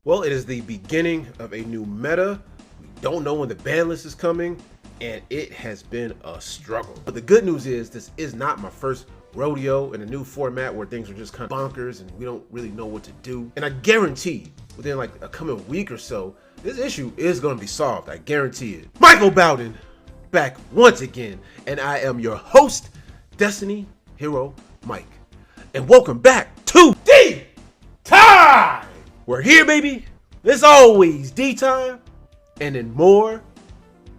Well, it is the beginning of a new meta. We don't know when the ban list is coming, and it has been a struggle. But the good news is this is not my first rodeo in a new format where things are just kind of bonkers and we don't really know what to do. And I guarantee within like a coming week or so, this issue is going to be solved. I guarantee it. Michael Bowden back once again, and I am your host, Destiny Hero Mike. And welcome back to D-Time! We're here, baby. It's always D-Time, and in more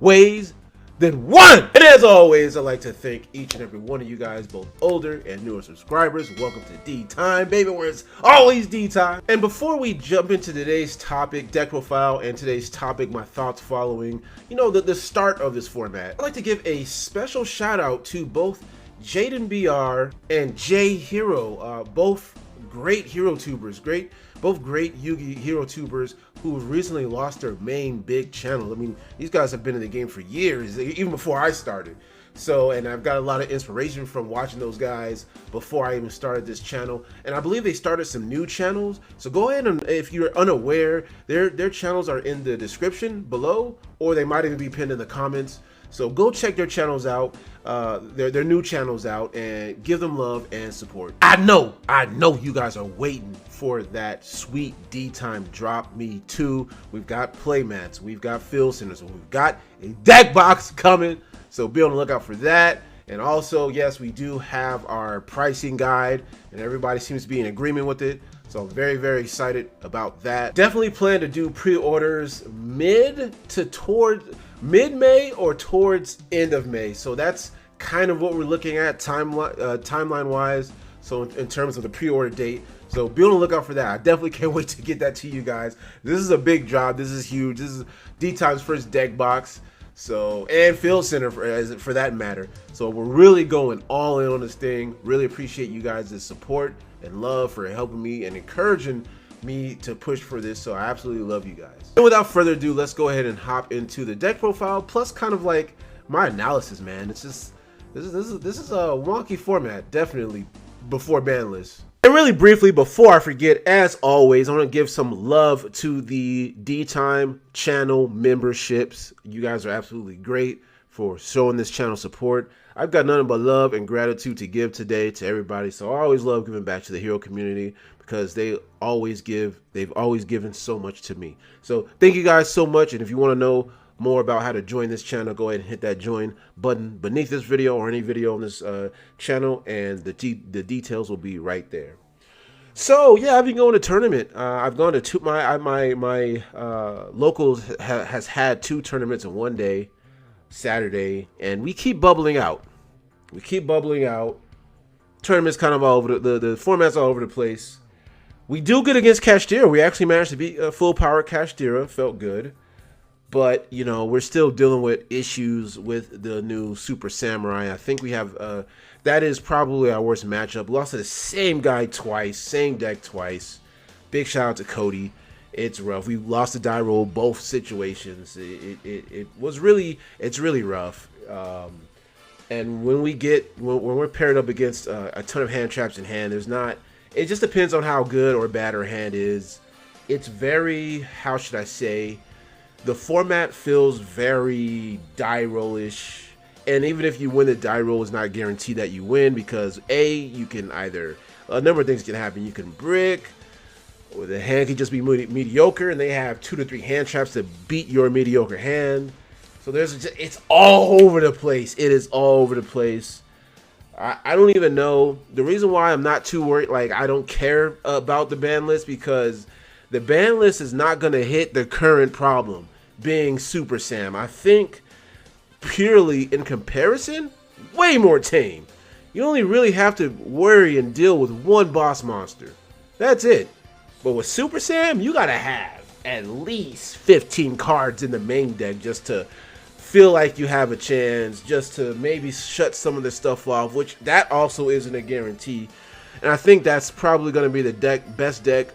ways than one. And as always, I'd like to thank each and every one of you guys, both older and newer subscribers. Welcome to D-Time, baby, where it's always D-Time. And before we jump into today's topic, deck profile, and today's topic, my thoughts following, the start of this format, I'd like to give a special shout out to both Jaden BR and JHero, both great hero tubers, both great Yu-Gi hero tubers who have recently lost their main big channel. I mean, these guys have been in the game for years, even before I started. So, and I've got a lot of inspiration from watching those guys before I even started this channel. And I believe they started some new channels. So go ahead and, if you're unaware, their channels are in the description below, or they might even be pinned in the comments. So go check their channels out, their new channels out, and give them love and support. I know you guys are waiting for that sweet D-Time drop. Me too. We've got playmats, we've got field centers, we've got a deck box coming. So be on the lookout for that. And also, yes, we do have our pricing guide, and everybody seems to be in agreement with it. So I'm very, very excited about that. Definitely plan to do pre-orders mid-May or towards end of May. So that's kind of what we're looking at timeline wise. So in terms of the pre-order date. So be on the lookout for that. I definitely can't wait to get that to you guys. This is a big job. This is huge. This is D-Time's first deck box. So, and field center for that matter. So we're really going all in on this thing. Really appreciate you guys' support and love for helping me and encouraging me to push for this. So I absolutely love you guys. And without further ado, let's go ahead and hop into the deck profile plus kind of like my analysis, man. It's just this is a wonky format, definitely before ban list. And really briefly, before I forget, as always, I want to give some love to the D-Time channel memberships. You guys are absolutely great for showing this channel support. I've got nothing but love and gratitude to give today to everybody. So I always love giving back to the hero community because they've always given so much to me. So thank you guys so much. And if you want to know more about how to join this channel, go ahead and hit that join button beneath this video or any video on this channel, and the details will be right there. So yeah, I've been going to tournament. I've gone to my locals has had 2 tournaments in one day, Saturday, and we keep bubbling out. Tournaments kind of all over the formats all over the place. We do good against Cashdira. We actually managed to beat full power Cashdira. Felt good. But, we're still dealing with issues with the new Super Samurai. I think we have, that is probably our worst matchup. Lost to the same guy twice, same deck twice. Big shout out to Cody. It's rough. We lost the die roll both situations. It's really rough. And when we're paired up against a ton of hand traps in hand, it just depends on how good or bad our hand is. It's very, how should I say, the format feels very die roll-ish, and even if you win the die roll, it's not guaranteed that you win because you can either, a number of things can happen. You can brick, or the hand can just be mediocre, and they have 2 to 3 hand traps to beat your mediocre hand. So it's all over the place. It is all over the place. I don't even know the reason why I'm not too worried. Like, I don't care about the ban list because the ban list is not going to hit the current problem, being Super Sam. I think purely in comparison, way more tame. You only really have to worry and deal with one boss monster. That's it. But with Super Sam, you got to have at least 15 cards in the main deck just to feel like you have a chance, just to maybe shut some of this stuff off, which that also isn't a guarantee. And I think that's probably going to be the best deck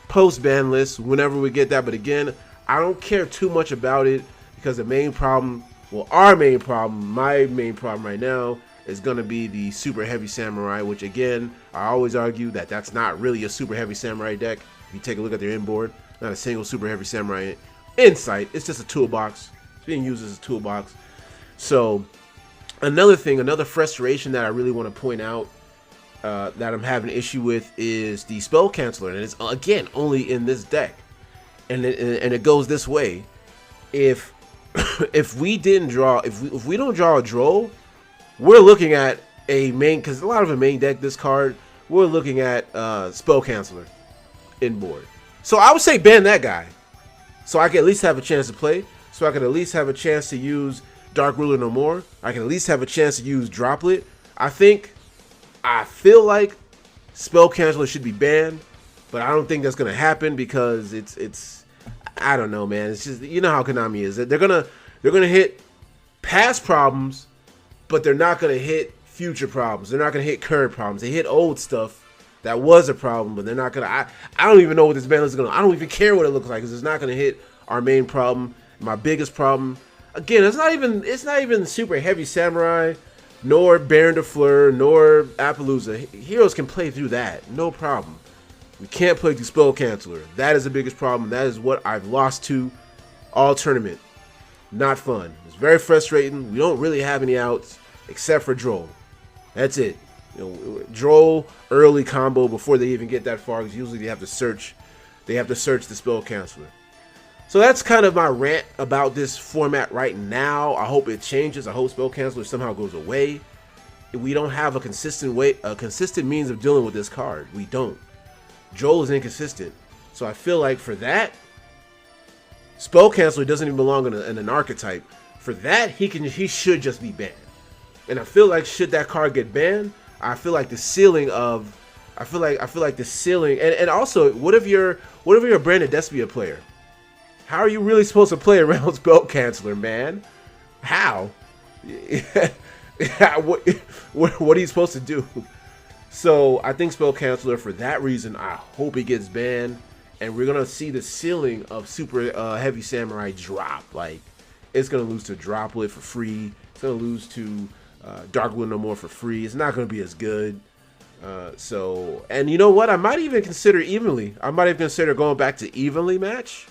post-ban list whenever we get that. But again, I don't care too much about it because the main problem, my main problem right now is going to be the Super Heavy Samurai, which again, I always argue that that's not really a Super Heavy Samurai deck. If you take a look at their inboard, not a single super heavy samurai in sight. It's just a toolbox. It's being used as a toolbox. So another thing, another frustration that I really want to point out that I'm having an issue with is the spell canceller, and it's again only in this deck, and it goes this way. If we didn't draw, if we don't draw a droll, we're looking at a main, because a lot of a main deck this card, we're looking at spell canceller inboard. So I would say ban that guy, so I can at least have a chance to play. So I can at least have a chance to use Dark Ruler no more. I can at least have a chance to use Droplet. I feel like spell canceller should be banned, but I don't think that's gonna happen because it's I don't know, man. It's just, you know how Konami is. They're gonna hit past problems, but they're not gonna hit future problems. They're not gonna hit current problems. They hit old stuff that was a problem, but they're not gonna. I don't even know what this ban is gonna. I don't even care what it looks like because it's not gonna hit our main problem. My biggest problem, again, it's not even super heavy samurai, nor Baron de Fleur, nor Appaloosa. Heroes can play through that, no problem. We can't play through spell canceller. That is the biggest problem. That is what I've lost to all tournament. Not fun. It's very frustrating. We don't really have any outs except for Droll. That's it. You know, Droll early combo before they even get that far, because usually they have to search. They have to search the spell canceller. So that's kind of my rant about this format right now. I hope it changes. I hope spell canceller somehow goes away. We don't have a consistent means of dealing with this card. We don't. Droll is inconsistent. So I feel like for that, spell canceller doesn't even belong in an archetype. For that, he should just be banned. And I feel like should that card get banned, I feel like the ceiling of the ceiling, and also what if you're a Branded Despia player? How are you really supposed to play around spell canceller, man? How? What are you supposed to do? So I think spell canceller, for that reason, I hope it gets banned, and we're gonna see the ceiling of super heavy samurai drop. Like, it's gonna lose to Droplet for free. It's gonna lose to Dark Ruler no more for free. It's not gonna be as good. So, and you know what? I might even consider evenly. I might even consider going back to evenly match.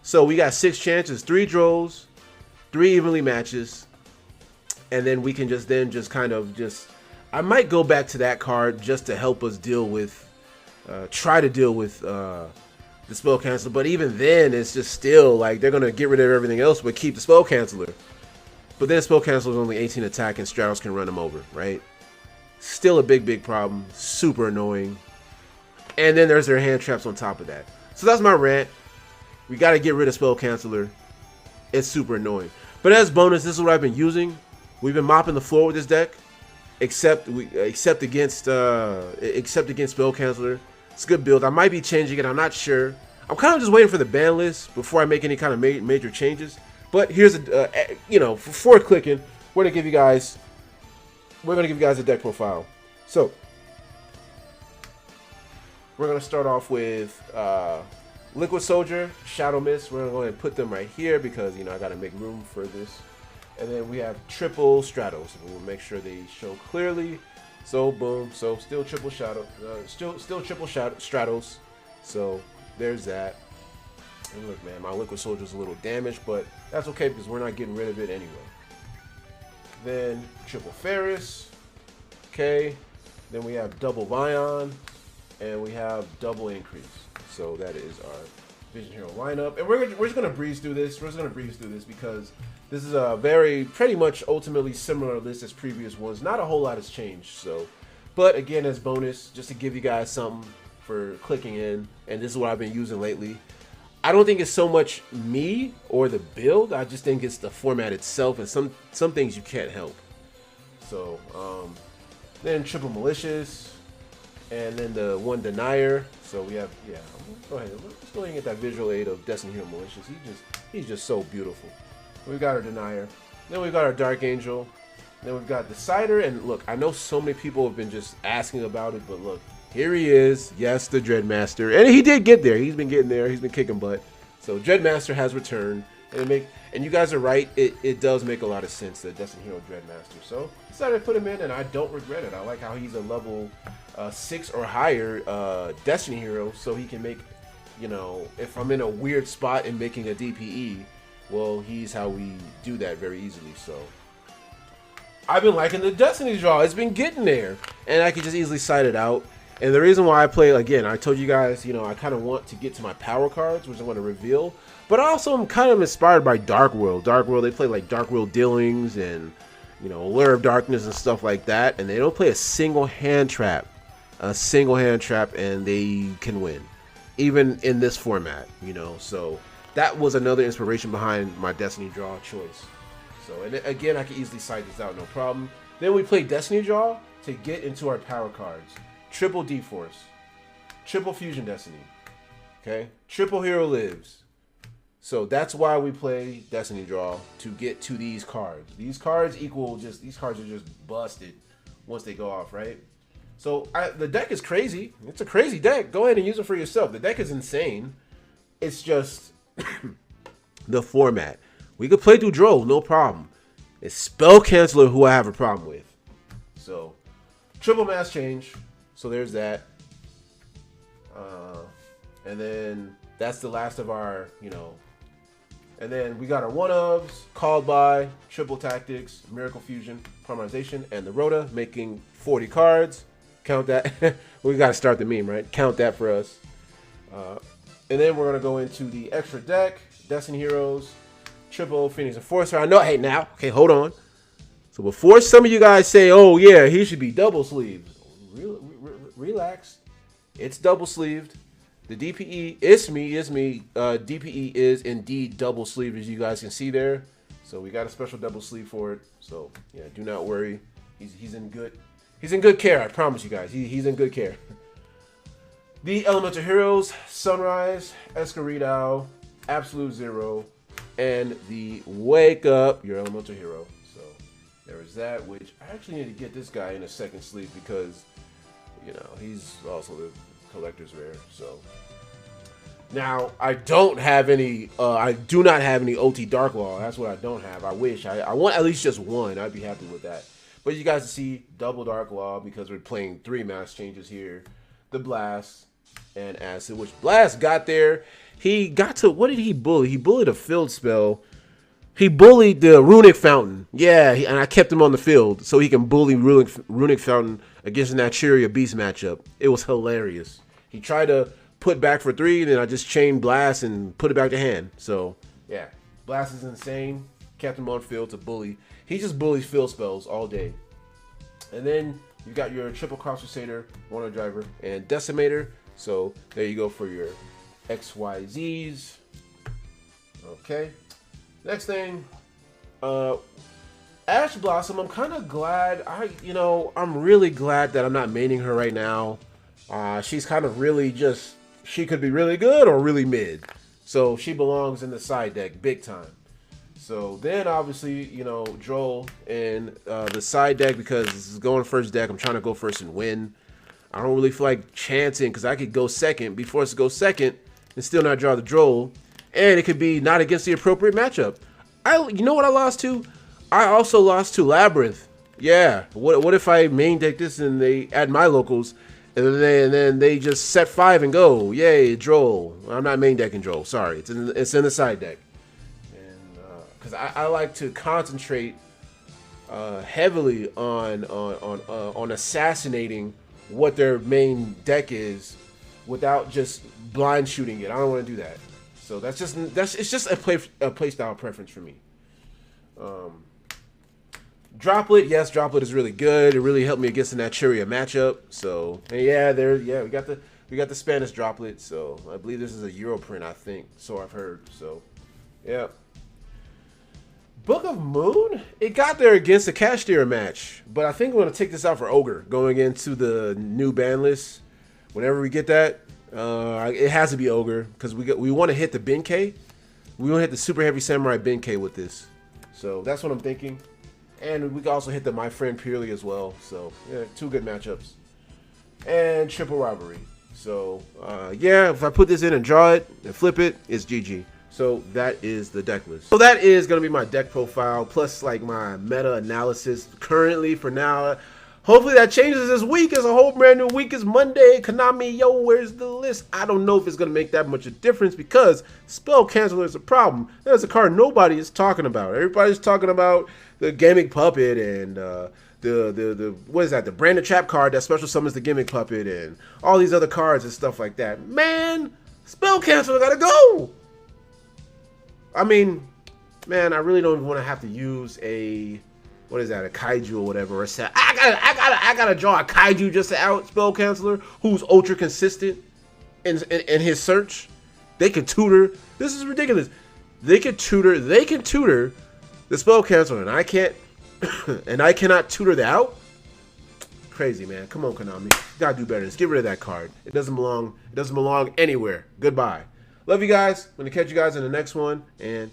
So we got 6 chances, 3 draws, 3 evenly matches, and then we can just I might go back to that card just to help us deal with, try to deal with the spell canceller. But even then, it's just still like they're gonna get rid of everything else but keep the spell canceller. But then spell canceller is only 18 attack and Stratos can run him over, right? Still a big problem, super annoying. And then there's their hand traps on top of that. So that's my rant. We got to get rid of spell canceller. It's super annoying. But as bonus, this is what I've been using. We've been mopping the floor with this deck, except against spell canceller. It's a good build. I might be changing it. I'm not sure. I'm kind of just waiting for the ban list before I make any kind of major changes. But here's before clicking, we're gonna give you guys a deck profile. So we're gonna start off with Liquid Soldier, Shadow Mist. We're gonna go ahead and put them right here because I gotta make room for this. And then we have triple Stratos. We'll make sure they show clearly. So boom. So still triple Shadow. Still triple Stratos. So there's that. And look, man, my Liquid Soldier's a little damaged, but that's okay because we're not getting rid of it anyway. Then triple Ferris. Okay. Then we have double Vion, and we have double Increase. So that is our Vision Hero lineup, and we're just gonna breeze through this. We're just gonna breeze through this because this is a pretty much ultimately similar list as previous ones. Not a whole lot has changed. So, but again, as bonus, just to give you guys something for clicking in, and this is what I've been using lately. I don't think it's so much me or the build. I just think it's the format itself, and some things you can't help. So, then triple Malicious, and then the one Denier. So we have, go ahead. Let's go ahead and get that visual aid of Destiny Hero Malicious. He's just so beautiful. We've got our Denier. Then we've got our Dark Angel. Then we've got Decider. And look, I know so many people have been just asking about it, but look, here he is. Yes, the Dreadmaster. And he did get there. He's been getting there. He's been kicking butt. So Dreadmaster has returned. And you guys are right. It does make a lot of sense, that Destiny Hero Dreadmaster. So decided to put him in, and I don't regret it. I like how he's a level 6 or higher Destiny Hero, so he can make you know, if I'm in a weird spot in making a DPE, well, he's how we do that very easily. So I've been liking the Destiny draw. It's been getting there, and I can just easily side it out. And the reason why I play, again, I told you guys, you know, I kind of want to get to my power cards, which I want to reveal. But also, I'm kind of inspired by Dark World. Dark World, they play like Dark World Dealings and, you know, Allure of Darkness and stuff like that. And they don't play a single hand trap. And they can win. Even in this format, you know. So that was another inspiration behind my Destiny draw choice. So, and again, I can easily cite this out, no problem. Then we play Destiny draw to get into our power cards. Triple D-Force, triple Fusion Destiny, okay? Triple Hero Lives. So that's why we play Destiny Draw, to get to these cards. These cards equal just, these cards are just busted once they go off, right? So the deck is crazy. It's a crazy deck. Go ahead and use it for yourself. The deck is insane. It's just the format. We could play through Droll, no problem. It's Spell Canceller who I have a problem with. So, triple Mass Change. So there's that, and then that's the last of our, you know, and then we got our one-ofs, Called By, Triple Tactics, Miracle Fusion, Polymerization, and the Rhoda, making 40 cards. Count that. We got to start the meme, right? Count that for us. And then we're going to go into the extra deck, Destiny Heroes, Triple Phoenix Enforcer. I know, hey, now, okay, hold on. So before some of you guys say, oh, yeah, he should be double sleeved. Relax, it's double sleeved. The DPE is me. DPE is indeed double sleeved, as you guys can see there. So we got a special double sleeve for it. So yeah, do not worry. He's in good care. I promise you guys. He's in good care. The Elemental Heroes: Sunrise, Escaridao, Absolute Zero, and the Wake Up Your Elemental Hero. So there is that. Which I actually need to get this guy in a second sleeve because, you know, he's also the collector's rare. So now I don't have any. I do not have any OT Dark Law. That's what I don't have. I wish I want at least just one. I'd be happy with that. But you guys see double Dark Law because we're playing 3 mass changes here. The Blast and Acid, which Blast got there. He got to, what did he bully? He bullied a field spell. He bullied the Runic Fountain. Yeah, and I kept him on the field so he can bully Runic Fountain against an Naturia Beast matchup. It was hilarious. He tried to put back for 3, then I just chained Blast and put it back to hand. So, yeah, Blast is insane. Kept him on field to bully. He just bullies field spells all day. And then you got your Triple Cross Crusader, Warner Driver, and Decimator. So, there you go for your XYZs. Okay. Next thing, Ash Blossom. I'm kind of glad. I'm really glad that I'm not maining her right now. She's kind of really just, she could be really good or really mid. So she belongs in the side deck big time. So then obviously, you know, Droll in the side deck because this is going first deck. I'm trying to go first and win. I don't really feel like chancing because I could go second, be forced to go second and still not draw the Droll. And it could be not against the appropriate matchup. You know what I lost to? I also lost to Labyrinth. Yeah. What if I main deck this and they add my locals and then they just set 5 and go? Yay, Droll. I'm not main decking Droll. Sorry, it's in the side deck. And because I like to concentrate heavily on assassinating what their main deck is without just blind shooting it. I don't want to do that. So it's just a play style preference for me. Droplet, yes, Droplet is really good. It really helped me against the Naturia matchup. So and we got the Spanish Droplet. So I believe this is a Euro print, I think. So I've heard. So yeah. Book of Moon, it got there against the Cash Deer match, but I think I'm gonna take this out for Ogre going into the new ban list. Whenever we get that. It has to be Ogre because we want to hit the Benkei. We want to hit the Super Heavy Samurai Benkei with this. So that's what I'm thinking. And we can also hit the My Friend Purely as well. So yeah, 2 good matchups. And Triple Robbery. So yeah, if I put this in and draw it and flip it, it's GG. So that is the deck list. So that is going to be my deck profile plus like my meta analysis currently for now. Hopefully that changes this week. It's a whole brand new week. It's Monday. Konami, yo, where's the list? I don't know if it's going to make that much of a difference because Spell Canceller is a problem. That's a card nobody is talking about. Everybody's talking about the Gimmick Puppet and the what is that? The Branded Trap card that special summons the Gimmick Puppet and all these other cards and stuff like that. Man, Spell Canceller got to go. I mean, man, I really don't even want to have to use a... what is that? A kaiju or whatever, or a set. I gotta draw a kaiju just to out Spell Canceller who's ultra consistent in his search. They can tutor. This is ridiculous. They can tutor the Spell Canceller, and I can't, and I cannot tutor the out. Crazy, man. Come on, Konami. You gotta do better. Just get rid of that card. It doesn't belong. It doesn't belong anywhere. Goodbye. Love you guys. I'm gonna catch you guys in the next one, and